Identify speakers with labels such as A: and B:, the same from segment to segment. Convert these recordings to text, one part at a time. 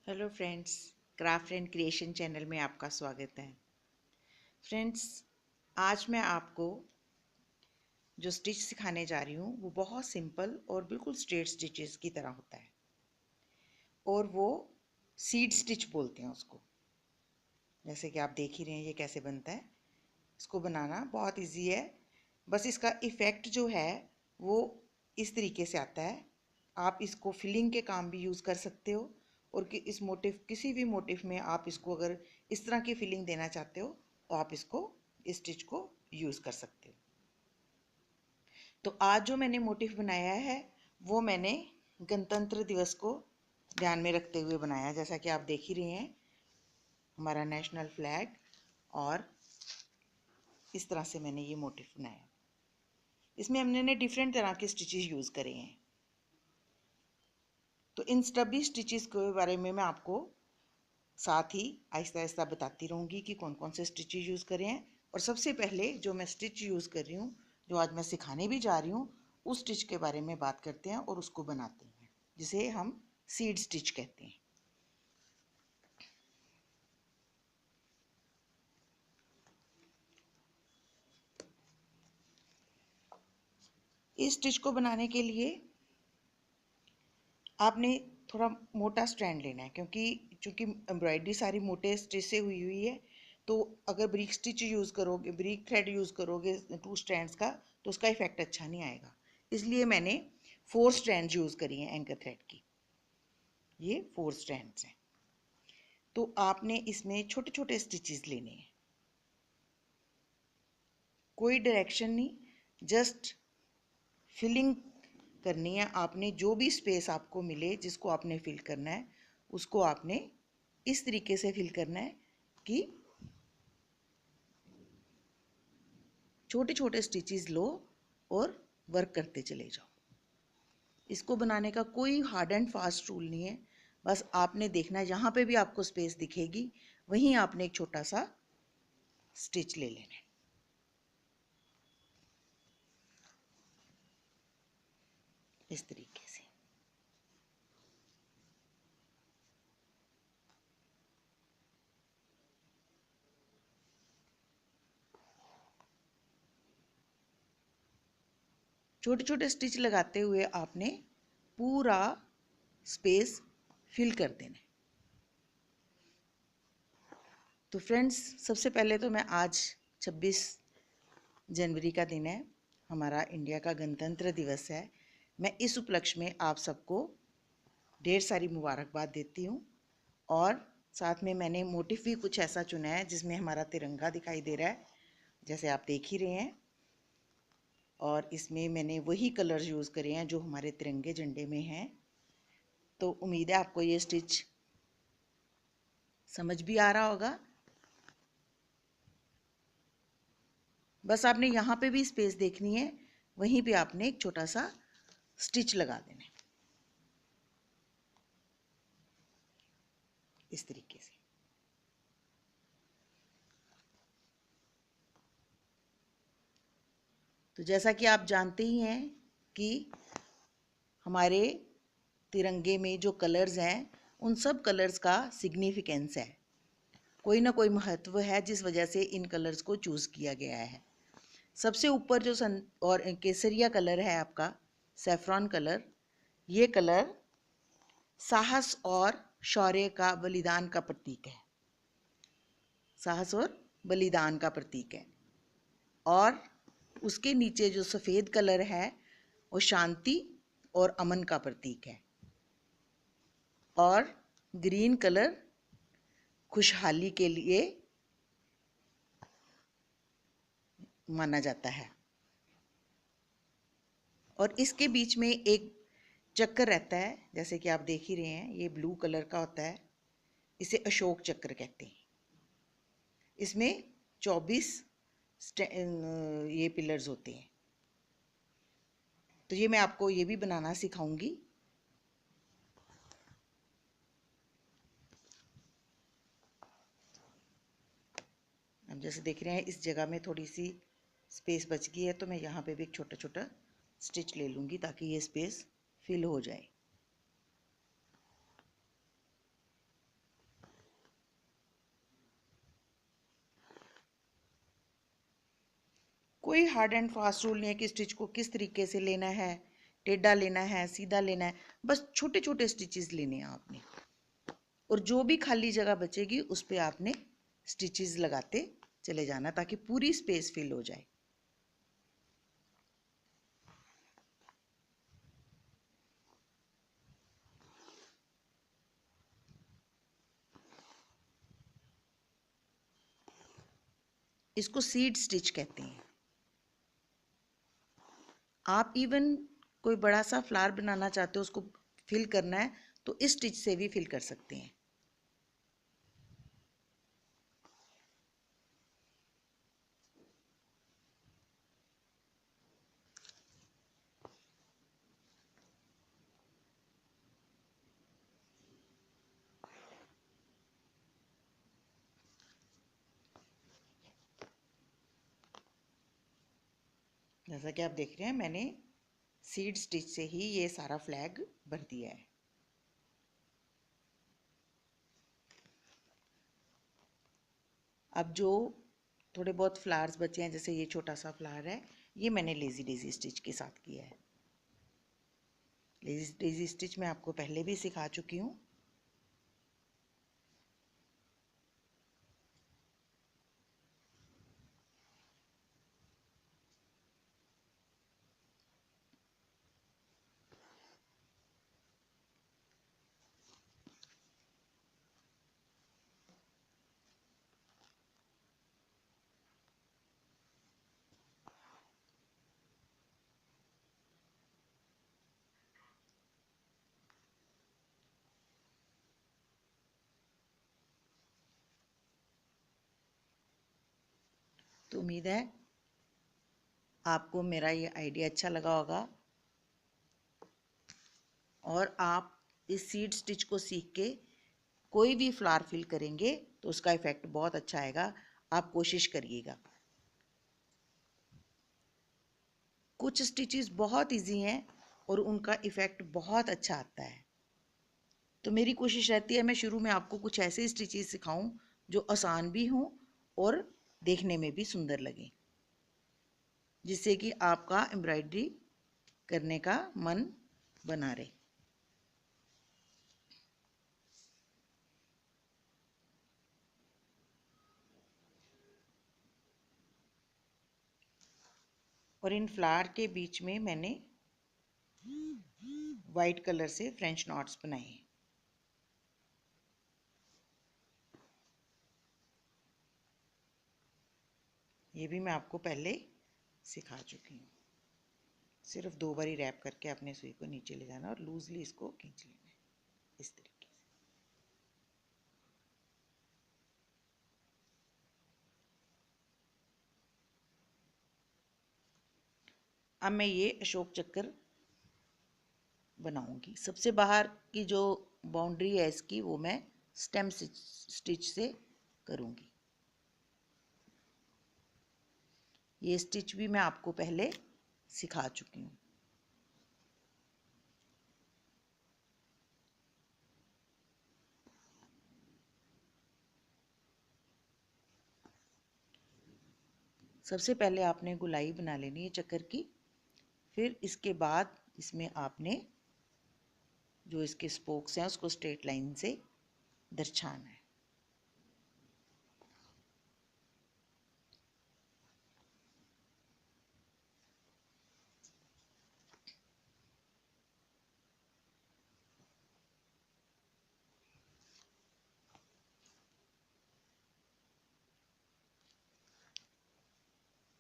A: Hello friends, craft and creation channel में आपका स्वागत है। फ्रेंड्स, आज मैं आपको जो स्टिच सिखाने जा रही हूँ वो बहुत सिंपल और बिल्कुल स्ट्रेट स्टिचेस की तरह होता है और वो सीड स्टिच बोलते हैं उसको। जैसे कि आप देख ही रहे हैं ये कैसे बनता है। इसको बनाना बहुत इजी है, बस इसका इफ़ेक्ट जो है वो इस तरीके से आता है। आप इसको फिलिंग के काम भी यूज़ कर सकते हो और कि इस मोटिव किसी भी मोटिव में आप इसको अगर इस तरह की फिलिंग देना चाहते हो तो आप इसको इस स्टिच को यूज़ कर सकते हो। तो आज जो मैंने मोटिव बनाया है वो मैंने गणतंत्र दिवस को ध्यान में रखते हुए बनाया। जैसा कि आप देख ही रहे हैं हमारा नेशनल फ्लैग, और इस तरह से मैंने ये मोटिव बनाया। इसमें हमने डिफरेंट तरह के स्टिचेस यूज़ करे हैं। तो इन सभी स्टिचेस के बारे में मैं आपको साथ ही आहिस्ता आहिस्ता बताती रहूँगी कि कौन कौन से स्टिचेस यूज़ करें हैं। और सबसे पहले जो मैं स्टिच यूज़ कर रही हूँ, जो आज मैं सिखाने भी जा रही हूँ, उस स्टिच के बारे में बात करते हैं और उसको बनाते हैं, जिसे हम सीड स्टिच कहते हैं। इस स्टिच को बनाने के लिए आपने थोड़ा मोटा स्ट्रैंड लेना है, क्योंकि चूँकि एम्ब्रॉयडरी सारी मोटे स्टिच से हुई हुई है। तो अगर ब्रिक स्टिच यूज़ करोगे, ब्रिक थ्रेड यूज़ करोगे 2 स्ट्रैंड्स का, तो उसका इफेक्ट अच्छा नहीं आएगा। इसलिए मैंने 4 स्ट्रैंड्स यूज़ करी हैं एंकर थ्रेड की। ये 4 स्ट्रैंड्स हैं। तो आपने इसमें छोटे छोटे स्टिचेस लेने हैं, कोई डायरेक्शन नहीं, जस्ट फिलिंग करनी है। आपने जो भी स्पेस आपको मिले जिसको आपने फिल करना है, उसको आपने इस तरीके से फिल करना है कि छोटे छोटे स्टिचेस लो और वर्क करते चले जाओ। इसको बनाने का कोई हार्ड एंड फास्ट रूल नहीं है, बस आपने देखना है जहाँ पे भी आपको स्पेस दिखेगी वहीं आपने एक छोटा सा स्टिच ले लेना है, इस तरीके से। छोटे छोटे स्टिच लगाते हुए आपने पूरा स्पेस फिल कर देना है। तो फ्रेंड्स, सबसे पहले तो मैं आज 26 जनवरी का दिन है, हमारा इंडिया का गणतंत्र दिवस है। मैं इस उपलक्ष्य में आप सबको ढेर सारी मुबारकबाद देती हूँ। और साथ में मैंने मोटिव भी कुछ ऐसा चुना है जिसमें हमारा तिरंगा दिखाई दे रहा है, जैसे आप देख ही रहे हैं। और इसमें मैंने वही कलर्स यूज़ करे हैं जो हमारे तिरंगे झंडे में हैं। तो उम्मीद है आपको ये स्टिच समझ भी आ रहा होगा। बस आपने यहाँ पे भी स्पेस देखनी है, वहीं पे आपने एक छोटा सा स्टिच लगा देना है, इस तरीके से। तो जैसा कि आप जानते ही हैं कि हमारे तिरंगे में जो कलर्स हैं उन सब कलर्स का सिग्निफिकेंस है, कोई ना कोई महत्व है जिस वजह से इन कलर्स को चूज़ किया गया है। सबसे ऊपर जो और केसरिया कलर है आपका, सैफ्रॉन कलर, ये कलर साहस और शौर्य का, बलिदान का प्रतीक है। साहस और बलिदान का प्रतीक है। और उसके नीचे जो सफ़ेद कलर है वो शांति और अमन का प्रतीक है। और ग्रीन कलर खुशहाली के लिए माना जाता है। और इसके बीच में एक चक्र रहता है, जैसे कि आप देख ही रहे हैं, ये ब्लू कलर का होता है, इसे अशोक चक्र कहते हैं। इसमें 24 ये पिलर्स होते हैं। तो ये मैं आपको ये भी बनाना सिखाऊंगी। अब जैसे देख रहे हैं इस जगह में थोड़ी सी स्पेस बच गई है, तो मैं यहाँ पे भी एक छोटा छोटा स्टिच ले लूँगी ताकि ये स्पेस फिल हो जाए। कोई हार्ड एंड फास्ट रूल नहीं है कि स्टिच को किस तरीके से लेना है, टेढ़ा लेना है, सीधा लेना है, बस छोटे छोटे स्टिचेस लेने हैं आपने। और जो भी खाली जगह बचेगी उस पर आपने स्टिचेस लगाते चले जाना ताकि पूरी स्पेस फिल हो जाए। इसको सीड स्टिच कहते हैं। आप इवन कोई बड़ा सा फ्लावर बनाना चाहते हो, उसको फिल करना है तो इस स्टिच से भी फिल कर सकते हैं। जैसा कि आप देख रहे हैं, मैंने सीड स्टिच से ही ये सारा फ्लैग भर दिया है। अब जो थोड़े बहुत फ्लावर्स बचे हैं, जैसे ये छोटा सा फ्लावर है, ये मैंने लेजी डेजी स्टिच के साथ किया है। लेजी डेजी स्टिच मैं आपको पहले भी सिखा चुकी हूँ। तो उम्मीद है आपको मेरा ये आइडिया अच्छा लगा होगा और आप इस सीड स्टिच को सीख के कोई भी फ्लावर फिल करेंगे तो उसका इफ़ेक्ट बहुत अच्छा आएगा। आप कोशिश करिएगा। कुछ स्टिचेस बहुत इजी हैं और उनका इफ़ेक्ट बहुत अच्छा आता है। तो मेरी कोशिश रहती है मैं शुरू में आपको कुछ ऐसे स्टिचेस सिखाऊं जो आसान भी हों और देखने में भी सुंदर लगें, जिससे कि आपका एम्ब्रॉयडरी करने का मन बना रहे। और इन फ्लावर के बीच में मैंने वाइट कलर से फ्रेंच नॉट्स बनाए हैं। ये भी मैं आपको पहले सिखा चुकी हूँ। सिर्फ 2 बारी रैप करके अपने सुई को नीचे ले जाना और लूजली इसको खींच लेना है, इस तरीके से। अब मैं ये अशोक चक्कर बनाऊंगी। सबसे बाहर की जो बाउंड्री है इसकी, वो मैं स्टेम स्टिच से करूंगी। ये स्टिच भी मैं आपको पहले सिखा चुकी हूँ। सबसे पहले आपने गोलाई बना लेनी है चक्कर की। फिर इसके बाद इसमें आपने जो इसके स्पोक्स हैं उसको स्ट्रेट लाइन से दर्शाना है।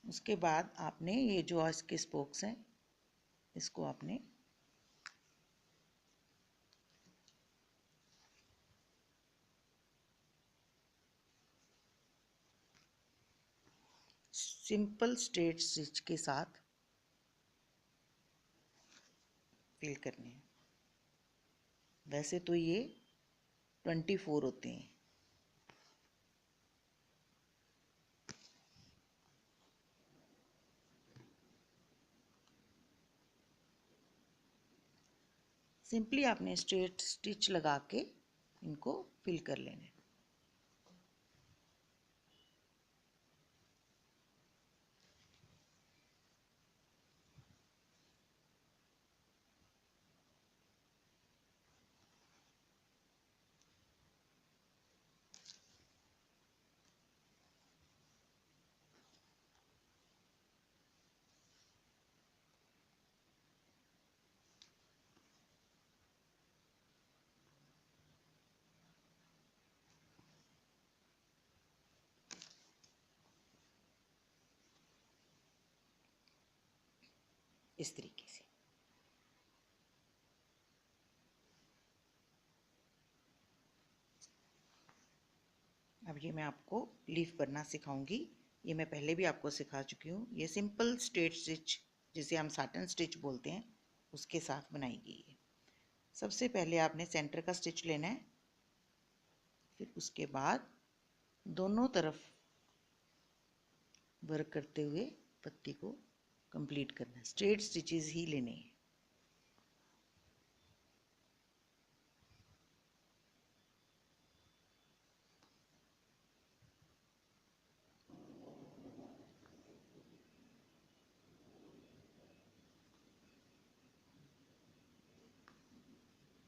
A: उसके बाद आपने ये जो इसके स्पोक्स हैं इसको आपने सिंपल स्ट्रेट स्टिच के साथ फिल करने हैं। वैसे तो ये 24 होते हैं। सिंपली आपने स्ट्रेट स्टिच लगा के इनको फिल कर लेने। इस तरीके से। अब ये मैं आपको लीफ करना सिखाऊंगी। ये मैं पहले भी आपको सिखा चुकी हूँ। ये सिंपल स्ट्रेट स्टिच जिसे हम साटन स्टिच बोलते हैं उसके साथ बनाएगी ये। सबसे पहले आपने सेंटर का स्टिच लेना है, फिर उसके बाद दोनों तरफ वर्क करते हुए पत्ती को कंप्लीट करना है। स्ट्रेट स्टिचेस ही लेने हैं।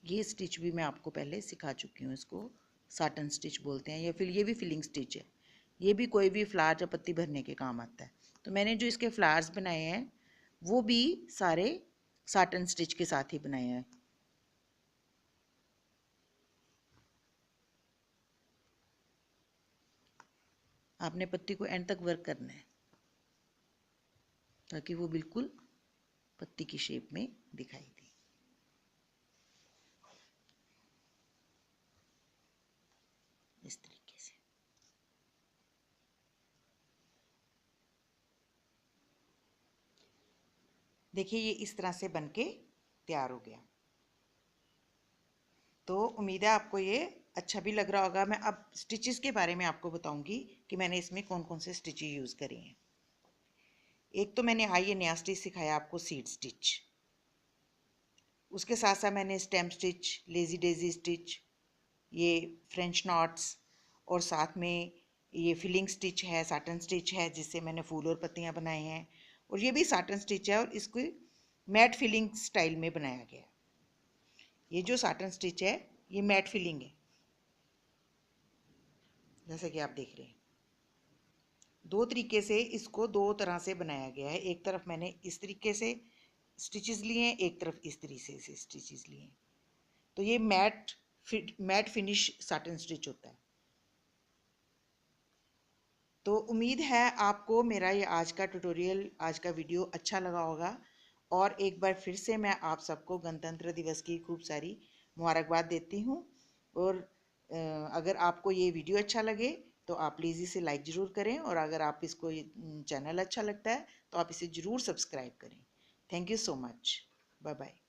A: ये स्टिच भी मैं आपको पहले सिखा चुकी हूँ। इसको साटन स्टिच बोलते हैं या फिर ये भी फिलिंग स्टिच है। ये भी कोई भी फ्लावर या पत्ती भरने के काम आता है। तो मैंने जो इसके फ्लावर्स बनाए हैं वो भी सारे साटन स्टिच के साथ ही बनाए हैं। आपने पत्ती को एंड तक वर्क करना है ताकि वो बिल्कुल पत्ती की शेप में दिखाई दे। इस तरीके से। देखिए ये इस तरह से बनके तैयार हो गया। तो उम्मीद है आपको ये अच्छा भी लग रहा होगा। मैं अब स्टिचेस के बारे में आपको बताऊंगी कि मैंने इसमें कौन कौन से स्टिचेस यूज़ करे हैं। एक तो मैंने ये नया स्टिच सिखाया आपको, सीड स्टिच। उसके साथ साथ मैंने stem stitch, lazy Daisy stitch, ये फ्रेंच नॉट्स और साथ में ये फिलिंग स्टिच है, साटन स्टिच है जिससे मैंने फूल और पत्तियां बनाए हैं। और ये भी साटन स्टिच है और इसको मैट फिलिंग स्टाइल में बनाया गया। ये जो साटन स्टिच है ये मैट फिलिंग है जैसे कि आप देख रहे हैं। दो तरीके से इसको दो तरह से बनाया गया है। एक तरफ मैंने इस तरीके से स्टिचेस लिए हैं, एक तरफ इस तरीके से स्टिचेस लिए हैं। तो ये मैट फिनिश साटन स्टिच होता है। तो उम्मीद है आपको मेरा ये आज का ट्यूटोरियल, आज का वीडियो अच्छा लगा होगा। और एक बार फिर से मैं आप सबको गणतंत्र दिवस की खूब सारी मुबारकबाद देती हूँ। और अगर आपको ये वीडियो अच्छा लगे तो आप प्लीज़ इसे लाइक ज़रूर करें, और अगर आप इसको चैनल अच्छा लगता है तो आप इसे ज़रूर सब्सक्राइब करें। Thank you so much. Bye bye.